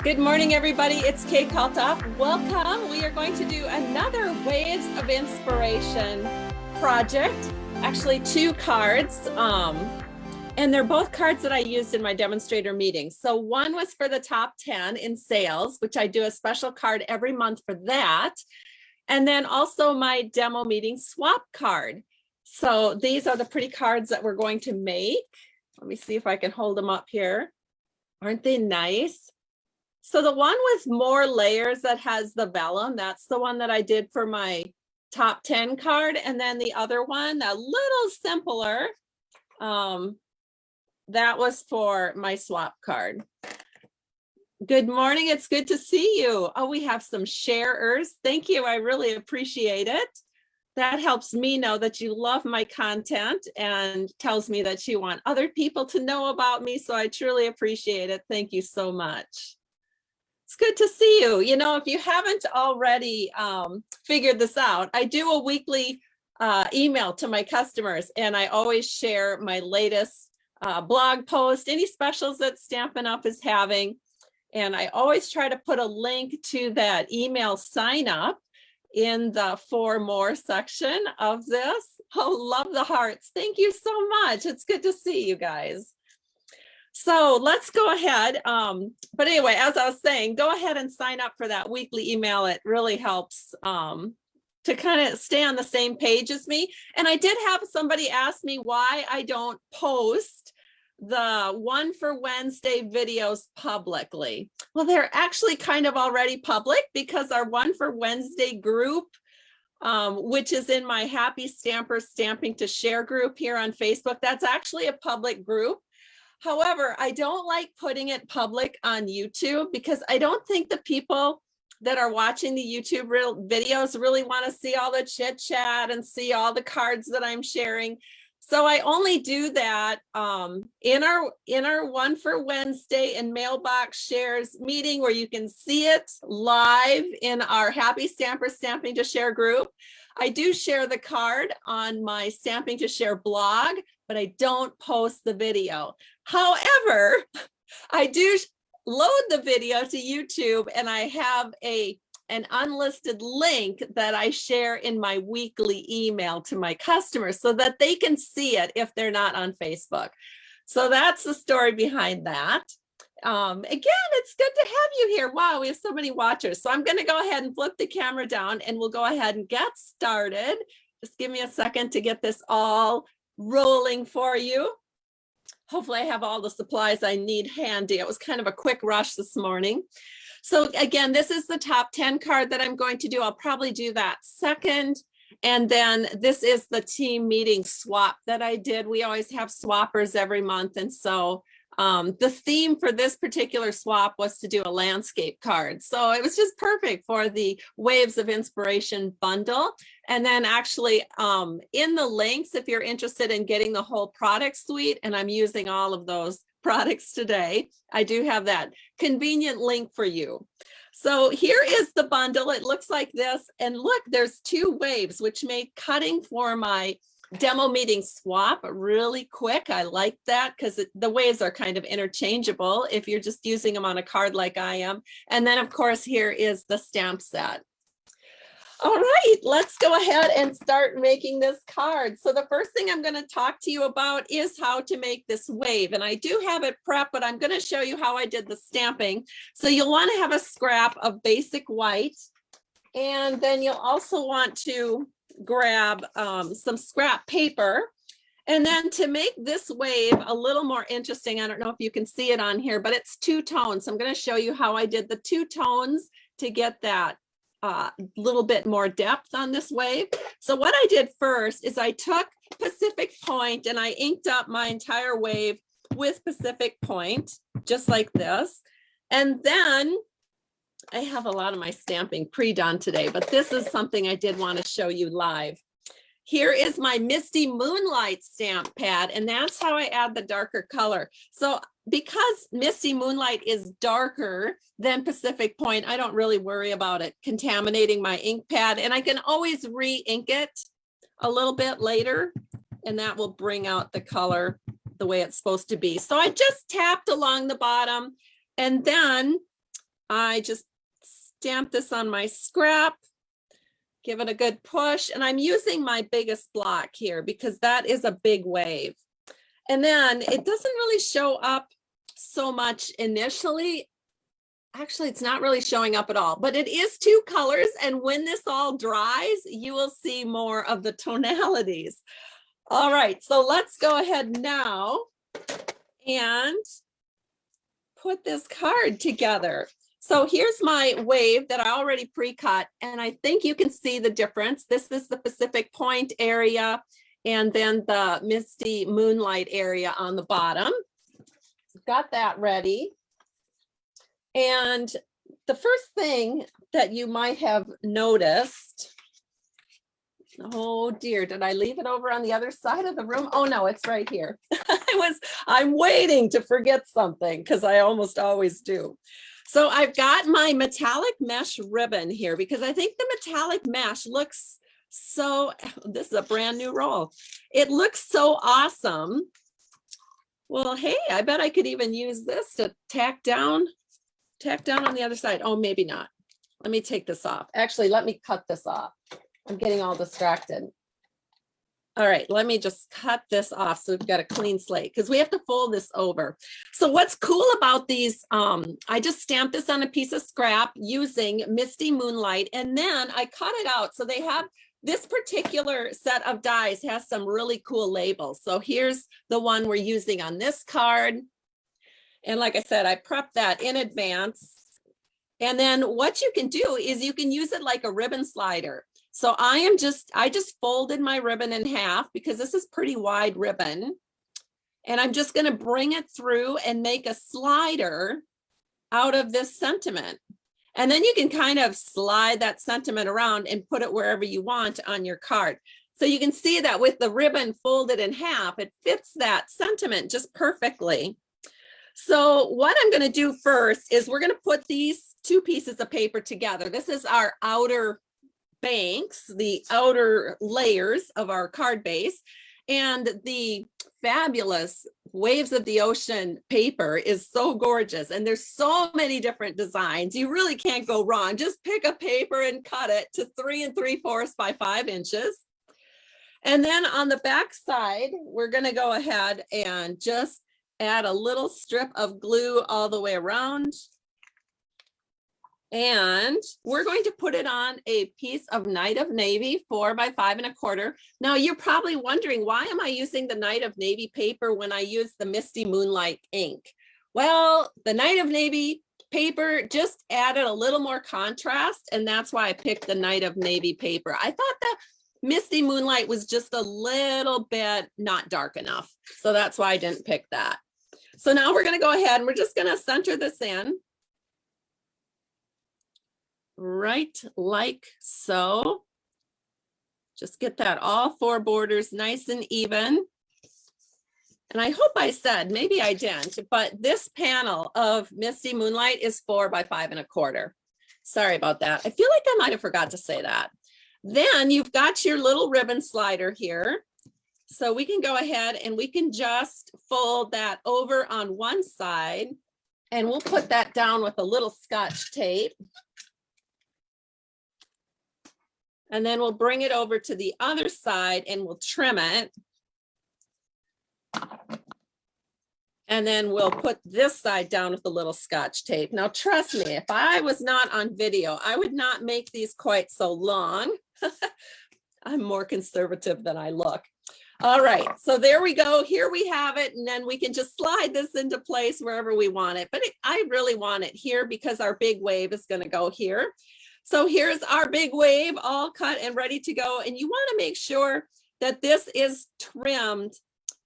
Good morning, everybody. It's Kate Kaltoff. Welcome. We are going to do another Waves of Inspiration project. Actually, two cards. And they're both cards that I used in my demonstrator meetings. So one was for the top 10 in sales, which I do a special card every month for that. And then also my demo meeting swap card. So these are the pretty cards that we're going to make. Let me see if I can hold them up here. Aren't they nice? So the one with more layers that has the vellum, that's the one that I did for my top 10 card. And then the other one, a little simpler, that was for my swap card. Good morning, it's good to see you. Oh, we have some sharers. Thank you, I really appreciate it. That helps me know that you love my content and tells me that you want other people to know about me. So I truly appreciate it. Thank you so much. It's good to see you. You know, if you haven't already figured this out, I do a weekly email to my customers, and I always share my latest blog post, any specials that Stampin' Up is having. And I always try to put a link to that email sign up in the For More section of this. Oh, love the hearts. Thank you so much. It's good to see you guys. So let's go ahead. But anyway, as I was saying, go ahead and sign up for that weekly email. It really helps to kind of stay on the same page as me. And I did have somebody ask me why I don't post the One for Wednesday videos publicly. Well, they're actually kind of already public because our One for Wednesday group, which is in my Happy Stampers Stamping to Share group here on Facebook, that's actually a public group. However, I don't like putting it public on YouTube because I don't think the people that are watching the YouTube videos really want to see all the chit chat and see all the cards that I'm sharing. So I only do that in our One for Wednesday and mailbox shares meeting where you can see it live in our Happy Stampers Stamping to Share group. I do share the card on my Stamping to Share blog, but I don't post the video. However, I do load the video to YouTube, and I have an unlisted link that I share in my weekly email to my customers so that they can see it if they're not on Facebook. So that's the story behind that. Again, it's good to have you here. Wow, we have so many watchers. So I'm going to go ahead and flip the camera down and we'll go ahead and get started. Just give me a second to get this all rolling for you. Hopefully I have all the supplies I need handy. It was kind of a quick rush this morning. So again, this is the top 10 card that I'm going to do. I'll probably do that second. And then this is the team meeting swap that I did. We always have swappers every month. And so the theme for this particular swap was to do a landscape card. So it was just perfect for the Waves of Inspiration bundle. And then actually in the links, if you're interested in getting the whole product suite, and I'm using all of those products today, I do have that convenient link for you. So here is the bundle. It looks like this. And look, there's two waves, which made cutting for my demo meeting swap really quick. I like that because the waves are kind of interchangeable if you're just using them on a card like I am. And then of course, here is the stamp set. All right, let's go ahead and start making this card. So the first thing I'm going to talk to you about is how to make this wave. And I do have it prepped, but I'm going to show you how I did the stamping. So you'll want to have a scrap of basic white. And then you'll also want to grab some scrap paper. And then to make this wave a little more interesting, I don't know if you can see it on here, but it's two tones. So I'm going to show you how I did the two tones to get that little bit more depth on this wave. So what I did first is I took Pacific Point and I inked up my entire wave with Pacific Point, just like this. And then I have a lot of my stamping pre-done today, but this is something I did want to show you live. Here is my Misty Moonlight stamp pad, and that's how I add the darker color. So because Misty Moonlight is darker than Pacific Point, I don't really worry about it contaminating my ink pad, and I can always re-ink it a little bit later, and that will bring out the color the way it's supposed to be. So I just tapped along the bottom, and then I just stamp this on my scrap, give it a good push, and I'm using my biggest block here because that is a big wave. And then it doesn't really show up so much initially. Actually, it's not really showing up at all, but it is two colors. And when this all dries, you will see more of the tonalities. All right, so let's go ahead now and put this card together. So here's my wave that I already pre-cut, and I think you can see the difference. This is the Pacific Point area, and then the Misty Moonlight area on the bottom. Got that ready. And the first thing that you might have noticed, oh dear, did I leave it over on the other side of the room? Oh no, it's right here. I'm waiting to forget something because I almost always do. So I've got my metallic mesh ribbon here because I think the metallic mesh looks so, this is a brand new roll. It looks so awesome. Well, hey, I bet I could even use this to tack down on the other side. Oh, maybe not. Let me take this off. Actually, let me cut this off. I'm getting all distracted. All right, let me just cut this off so we've got a clean slate because we have to fold this over. So what's cool about these, I just stamped this on a piece of scrap using Misty Moonlight, and then I cut it out. So they have this particular set of dies has some really cool labels. So here's the one we're using on this card. And like I said, I prepped that in advance. And then what you can do is you can use it like a ribbon slider. So I just folded my ribbon in half because this is pretty wide ribbon. And I'm just going to bring it through and make a slider out of this sentiment. And then you can kind of slide that sentiment around and put it wherever you want on your card. So you can see that with the ribbon folded in half, it fits that sentiment just perfectly. So what I'm going to do first is we're going to put these two pieces of paper together. This is our outer banks, the outer layers of our card base, and the fabulous Waves of the Ocean paper is so gorgeous, and there's so many different designs. You really can't go wrong. Just pick a paper and cut it to 3 3/4 by 5 inches. And then on the back side, we're going to go ahead and just add a little strip of glue all the way around. And we're going to put it on a piece of Night of Navy 4 by 5 1/4. Now you're probably wondering, why am I using the Night of Navy paper when I use the Misty Moonlight ink? Well, the Night of Navy paper just added a little more contrast, and that's why I picked the Night of Navy paper. I thought the Misty Moonlight was just a little bit not dark enough, so that's why I didn't pick that. So now we're going to go ahead and we're just going to center this in. Right like so. Just get that all 4 borders nice and even. And I hope I said, maybe I didn't, but this panel of Misty Moonlight is 4 by 5 1/4. Sorry about that. I feel like I might have forgot to say that. Then you've got your little ribbon slider here. So we can go ahead and we can just fold that over on one side, and we'll put that down with a little Scotch tape. And then we'll bring it over to the other side and we'll trim it. And then we'll put this side down with a little Scotch tape. Now, trust me, if I was not on video, I would not make these quite so long. I'm more conservative than I look. All right, so there we go. Here we have it. And then we can just slide this into place wherever we want it. But I really want it here because our big wave is going to go here. So here's our big wave all cut and ready to go. And you want to make sure that this is trimmed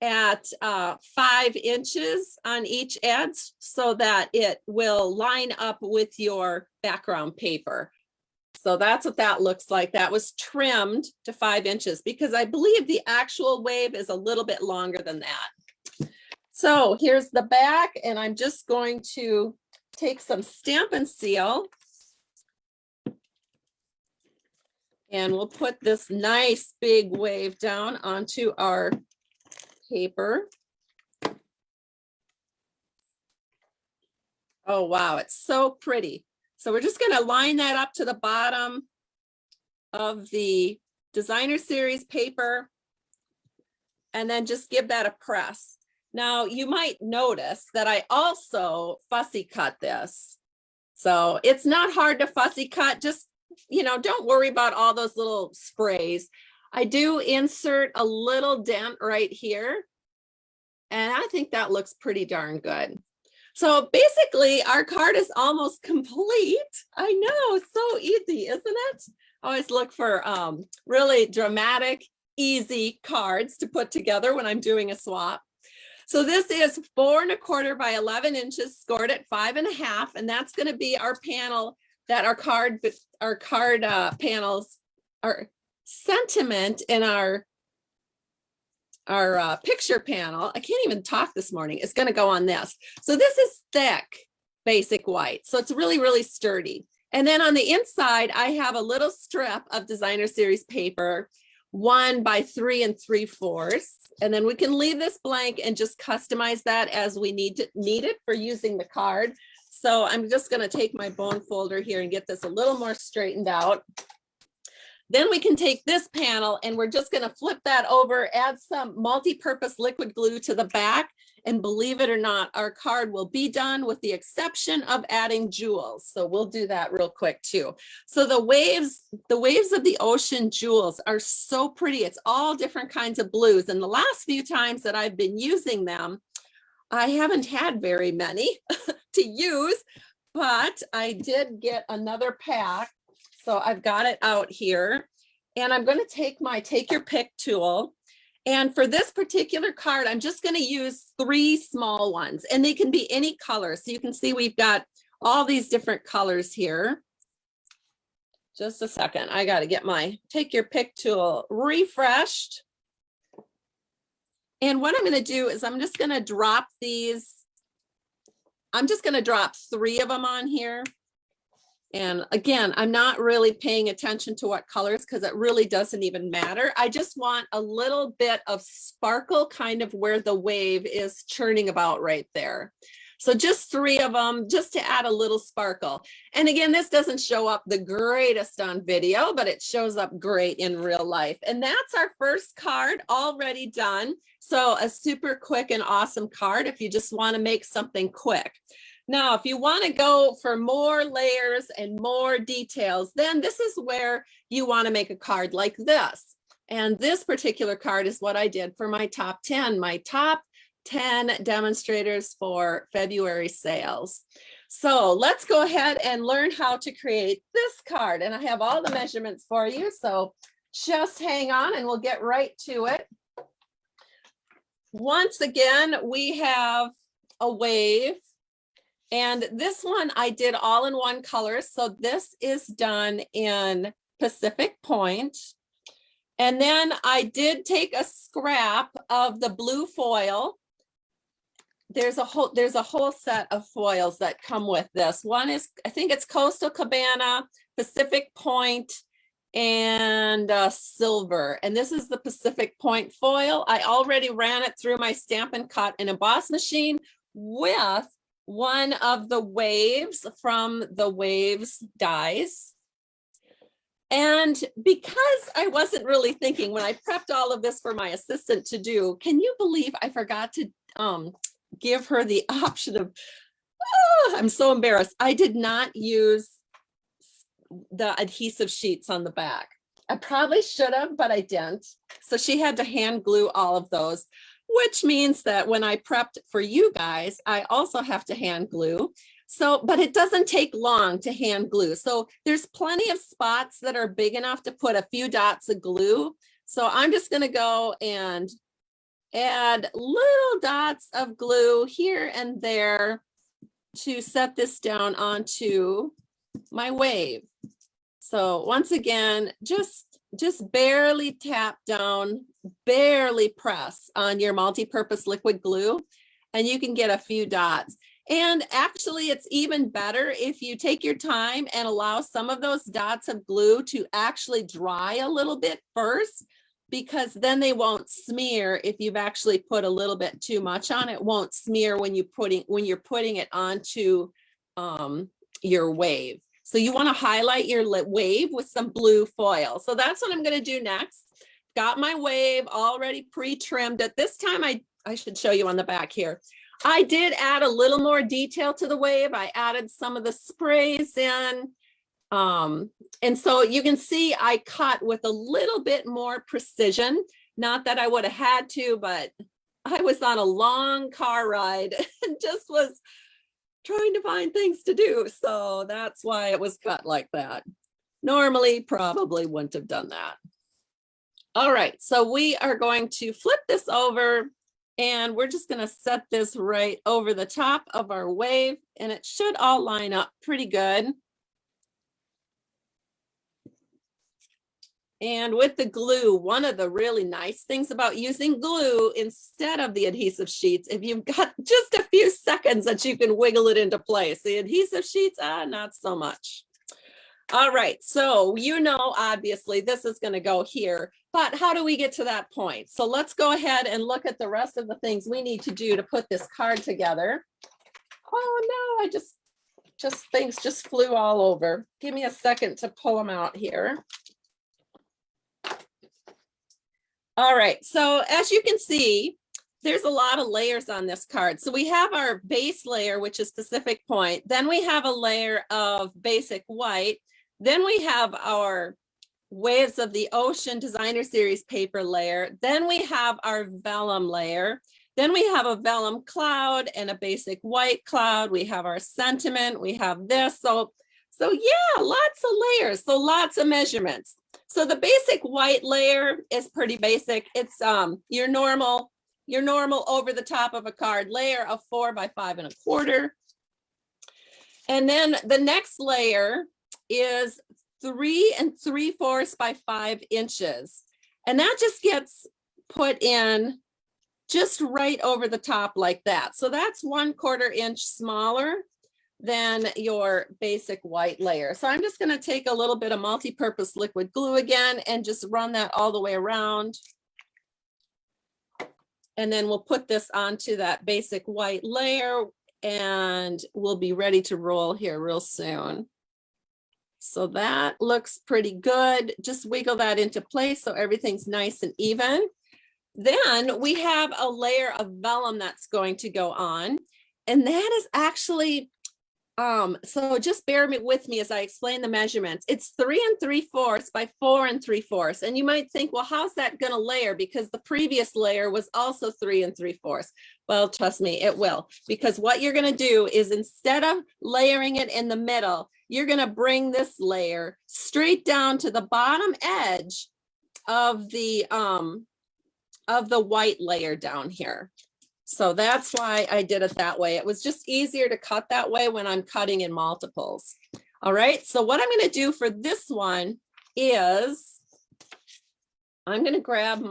at 5 inches on each edge so that it will line up with your background paper. So that's what that looks like. That was trimmed to 5 inches because I believe the actual wave is a little bit longer than that. So here's the back, and I'm just going to take some Stampin' Seal. And we'll put this nice big wave down onto our paper. Oh, wow, it's so pretty. So we're just going to line that up to the bottom of the designer series paper and then just give that a press. Now you might notice that I also fussy cut this. So it's not hard to fussy cut. Just, you know, don't worry about all those little sprays. I do insert a little dent right here. And I think that looks pretty darn good. So basically our card is almost complete. I know, it's so easy, isn't it? I always look for really dramatic, easy cards to put together when I'm doing a swap. So this is 4 1/4 by 11 inches, scored at 5 1/2, and that's going to be our panel that our card panels, our sentiment in our picture panel. I can't even talk this morning. It's going to go on this. So this is thick, basic white. So it's really, really sturdy. And then on the inside, I have a little strip of designer series paper, 1 by 3 3/4. And then we can leave this blank and just customize that as we need it for using the card. So I'm just going to take my bone folder here and get this a little more straightened out. Then we can take this panel and we're just going to flip that over, add some multi-purpose liquid glue to the back. And believe it or not, our card will be done with the exception of adding jewels. So we'll do that real quick too. So the waves of the ocean jewels are so pretty. It's all different kinds of blues. And the last few times that I've been using them, I haven't had very many to use, but I did get another pack. So I've got it out here and I'm going to take my take your pick tool. And for this particular card, I'm just going to use 3 small ones and they can be any color. So you can see we've got all these different colors here. Just a second. I got to get my take your pick tool refreshed. And what I'm going to do is I'm just going to drop these. I'm just going to drop 3 of them on here. And again, I'm not really paying attention to what colors because it really doesn't even matter. I just want a little bit of sparkle kind of where the wave is churning about right there. So just 3 of them just to add a little sparkle. And again, this doesn't show up the greatest on video, but it shows up great in real life. And that's our first card already done. So a super quick and awesome card if you just want to make something quick. Now, if you want to go for more layers and more details, then this is where you want to make a card like this. And this particular card is what I did for my top 10 demonstrators for February sales. So let's go ahead and learn how to create this card. And I have all the measurements for you. So just hang on and we'll get right to it. Once again, we have a wave. And this one I did all in one color. So this is done in Pacific Point. And then I did take a scrap of the blue foil. There's a whole set of foils that come with this. One is, I think it's Coastal Cabana, Pacific Point, and silver. And this is the Pacific Point foil. I already ran it through my Stampin' Cut and Emboss machine with one of the waves from the waves dies. And because I wasn't really thinking when I prepped all of this for my assistant to do, can you believe I forgot to give her the option of, I'm so embarrassed. I did not use the adhesive sheets on the back. I probably should have, but I didn't. So she had to hand glue all of those, which means that when I prepped for you guys, I also have to hand glue. So, but it doesn't take long to hand glue. So there's plenty of spots that are big enough to put a few dots of glue. So I'm just going to go and add little dots of glue here and there to set this down onto my wave. So once again, just barely tap down, barely press on your multi-purpose liquid glue, and you can get a few dots. And actually, it's even better if you take your time and allow some of those dots of glue to actually dry a little bit first, because then they won't smear. If you've actually put a little bit too much on, it won't smear when you're putting it onto your wave. So you want to highlight your wave with some blue foil. So that's what I'm going to do next. Got my wave already pre-trimmed. At this time, I should show you on the back here. I did add a little more detail to the wave. I added some of the sprays in. And so you can see I cut with a little bit more precision. Not that I would have had to, but I was on a long car ride and just was trying to find things to do. So that's why it was cut like that. Normally, probably wouldn't have done that. All right, so we are going to flip this over and we're just going to set this right over the top of our wave, and it should all line up pretty good. And with the glue, one of the really nice things about using glue instead of the adhesive sheets, if you've got just a few seconds that you can wiggle it into place. The adhesive sheets, not so much. All right, so obviously this is going to go here, but how do we get to that point? So let's go ahead and look at the rest of the things we need to do to put this card together. Oh no, things just flew all over. Give me a second to pull them out here. All right, so as you can see, there's a lot of layers on this card. So we have our base layer, which is Pacific Point. Then we have a layer of basic white. Then we have our Waves of the Ocean Designer Series paper layer. Then we have our vellum layer. Then we have a vellum cloud and a basic white cloud. We have our sentiment. We have this. So yeah, lots of layers. So lots of measurements. So the basic white layer is pretty basic. It's your normal over the top of a card layer of 4 by 5 1/4. And then the next layer is 3 3/4 by 5 inches. And that just gets put in just right over the top like that. So that's 1/4 inch smaller than your basic white layer. So I'm just going to take a little bit of multi-purpose liquid glue again and just run that all the way around. And then we'll put this onto that basic white layer and we'll be ready to roll here real soon. So that looks pretty good. Just wiggle that into place so everything's nice and even. Then we have a layer of vellum that's going to go on. And that is actually, so just bear with me as I explain the measurements. It's 3 3/4 by 4 3/4. And you might think, well, how's that going to layer? Because the previous layer was also 3 3/4. Well, trust me, it will. Because what you're going to do is instead of layering it in the middle, you're going to bring this layer straight down to the bottom edge of the white layer down here. So that's why I did it that way. It was just easier to cut that way when I'm cutting in multiples. All right, so what I'm going to do for this one is I'm going to grab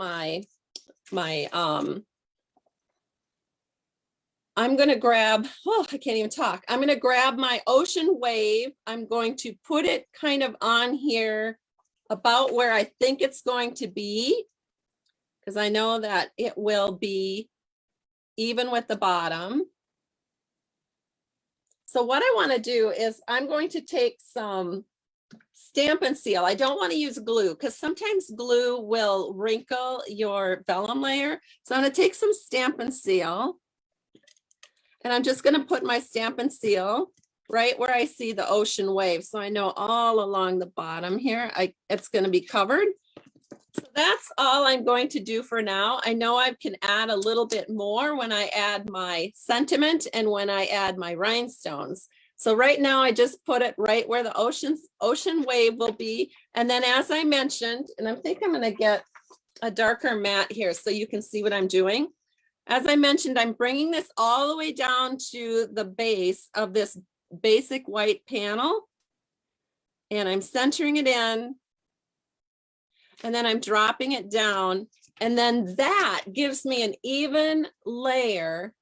I'm going to grab, oh, I can't even talk. I'm going to grab my ocean wave. I'm going to put it kind of on here about where I think it's going to be, because I know that it will be even with the bottom. So what I want to do is I'm going to take some Stampin' Seal. I don't want to use glue because sometimes glue will wrinkle your vellum layer. So I'm going to take some Stampin' Seal. And I'm just going to put my Stampin' Seal right where I see the ocean wave. So I know all along the bottom here, it's going to be covered. So that's all I'm going to do for now. I know I can add a little bit more when I add my sentiment and when I add my rhinestones. So right now I just put it right where the ocean wave will be. And then as I mentioned, and I think I'm going to get a darker mat here so you can see what I'm doing. As I mentioned, I'm bringing this all the way down to the base of this basic white panel. And I'm centering it in. And then I'm dropping it down. And then that gives me an even layer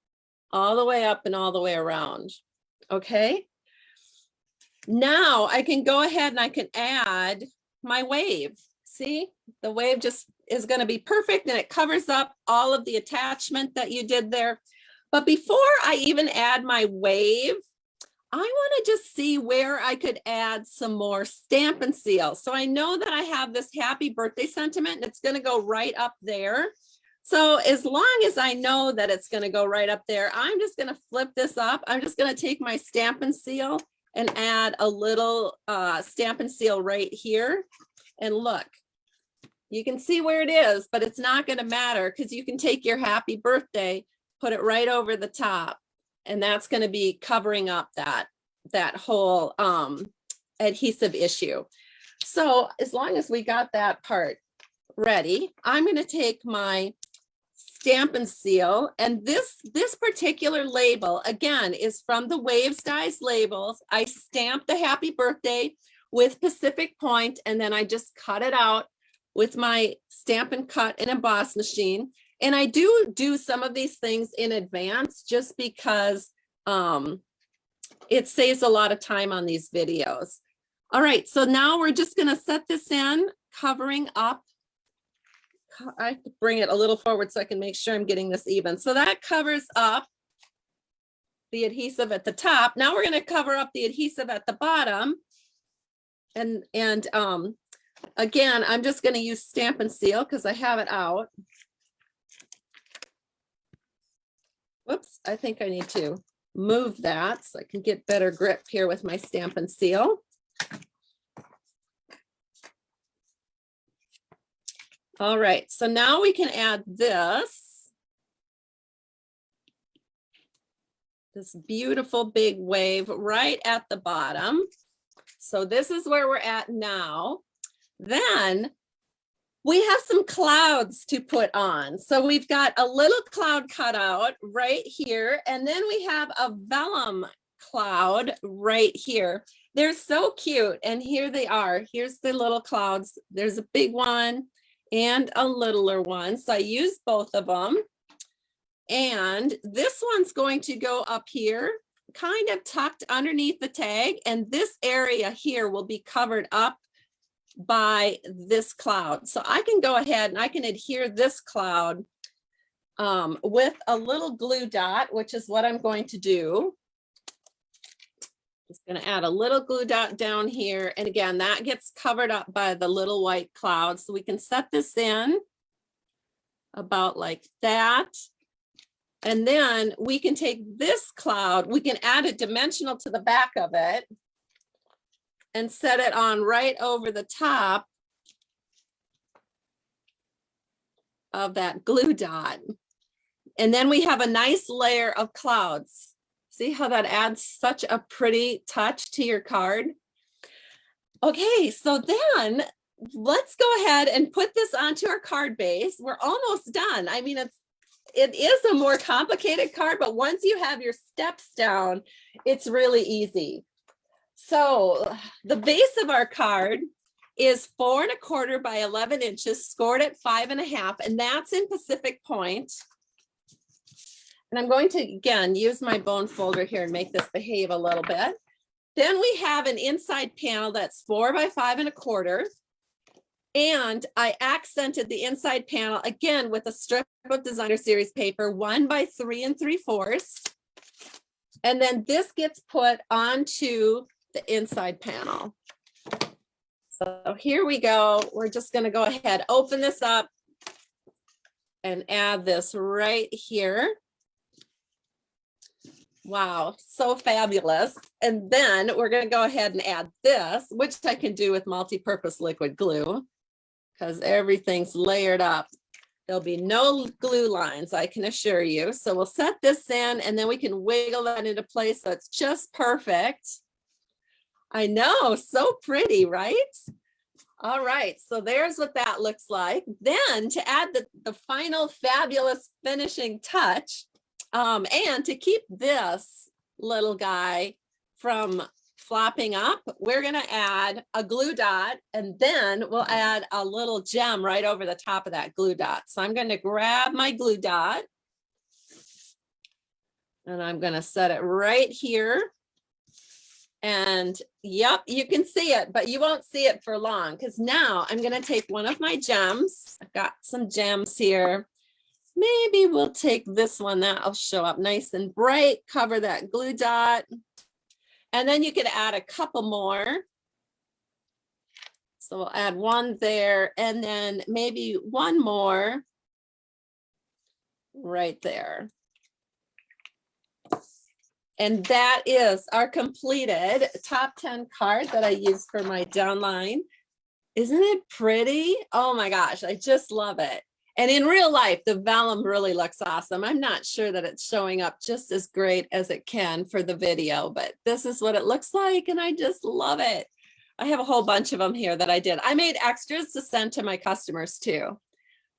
all the way up and all the way around. Okay. Now I can go ahead and I can add my wave. See, the wave just is going to be perfect and it covers up all of the attachment that you did there. But before I even add my wave, I want to just see where I could add some more Stampin' Seal. So I know that I have this happy birthday sentiment and it's going to go right up there. So as long as I know that it's going to go right up there, I'm just going to flip this up. I'm just going to take my Stampin' Seal and add a little Stampin' Seal right here. And look, you can see where it is, but it's not going to matter because you can take your happy birthday, put it right over the top. And that's going to be covering up that whole adhesive issue. So as long as we got that part ready, I'm going to take my Stampin' Seal, and this particular label again is from the Waves Dies labels. I stamped the happy birthday with Pacific Point, and then I just cut it out with my Stampin' Cut and Emboss machine. And I do some of these things in advance just because it saves a lot of time on these videos. All right, so now we're just going to set this in, covering up. I have to bring it a little forward so I can make sure I'm getting this even. So that covers up the adhesive at the top. Now we're going to cover up the adhesive at the bottom. And again, I'm just going to use Stampin' Seal because I have it out. Whoops, I think I need to move that so I can get better grip here with my Stampin' Seal. All right, so now we can add this beautiful big wave right at the bottom. So this is where we're at now. Then we have some clouds to put on. So we've got a little cloud cut out right here, and then we have a vellum cloud right here. They're so cute, and here they are. Here's the little clouds. There's a big one and a littler one. So I used both of them. And this one's going to go up here, kind of tucked underneath the tag. And this area here will be covered up by this cloud. So I can go ahead and I can adhere this cloud with a little glue dot, which is what I'm going to do. Just going to add a little glue dot down here. And again, that gets covered up by the little white cloud. So we can set this in about like that. And then we can take this cloud, we can add a dimensional to the back of it and set it on right over the top of that glue dot. And then we have a nice layer of clouds. See how that adds such a pretty touch to your card? Okay, so then let's go ahead and put this onto our card base. We're almost done. I mean, it is a more complicated card, but once you have your steps down, it's really easy. So the base of our card is 4 1/4 by 11 inches, scored at 5 1/2, and that's in Pacific Point. And I'm going to, again, use my bone folder here and make this behave a little bit. Then we have an inside panel that's 4 by 5 1/4. And I accented the inside panel again with a strip of designer series paper, 1 by 3 3/4. And then this gets put onto the inside panel. So here we go. We're just going to go ahead, open this up and add this right here. Wow, so fabulous. And then we're going to go ahead and add this, which I can do with multi-purpose liquid glue because everything's layered up. There'll be no glue lines, I can assure you. So we'll set this in and then we can wiggle that into place so it's just perfect. I know, so pretty, right? All right, so there's what that looks like. Then to add the final fabulous finishing touch, and to keep this little guy from flopping up, we're going to add a glue dot, and then we'll add a little gem right over the top of that glue dot. So I'm going to grab my glue dot and I'm going to set it right here. And yep, you can see it, but you won't see it for long because now I'm going to take one of my gems. I've got some gems here. Maybe we'll take this one that'll show up nice and bright, cover that glue dot. And then you could add a couple more. So we'll add one there and then maybe one more right there. And that is our completed top 10 card that I use for my downline. Isn't it pretty? Oh my gosh, I just love it. And in real life, the vellum really looks awesome. I'm not sure that it's showing up just as great as it can for the video, but this is what it looks like and I just love it. I have a whole bunch of them here that I did. I made extras to send to my customers too.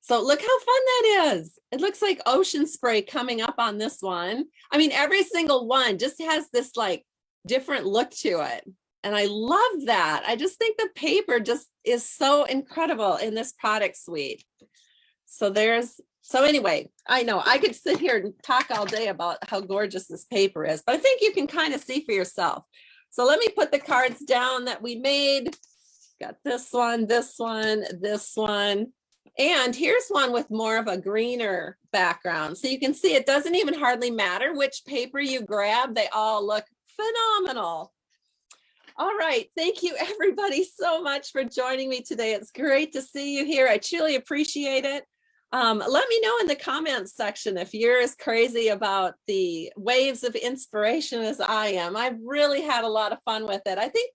So look how fun that is. It looks like ocean spray coming up on this one. I mean, every single one just has this like different look to it. And I love that. I just think the paper just is so incredible in this product suite. So anyway, I know I could sit here and talk all day about how gorgeous this paper is, but I think you can kind of see for yourself. So let me put the cards down that we made. Got this one, this one, this one. And here's one with more of a greener background. So you can see it doesn't even hardly matter which paper you grab. They all look phenomenal. All right. Thank you everybody so much for joining me today. It's great to see you here. I truly appreciate it. Let me know in the comments section if you're as crazy about the waves of inspiration as I am. I've really had a lot of fun with it. I think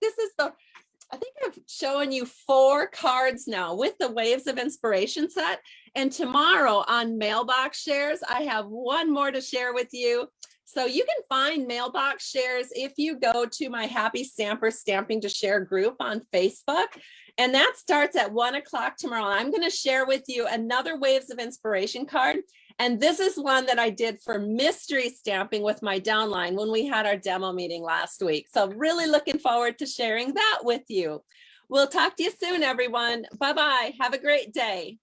I've shown you 4 cards now with the Waves of Inspiration set. And tomorrow on Mailbox Shares, I have one more to share with you. So you can find Mailbox Shares if you go to my Happy Stamper Stamping to Share group on Facebook. And that starts at 1 o'clock tomorrow. I'm going to share with you another Waves of Inspiration card. And this is one that I did for mystery stamping with my downline when we had our demo meeting last week. So really looking forward to sharing that with you. We'll talk to you soon, everyone. Bye-bye. Have a great day.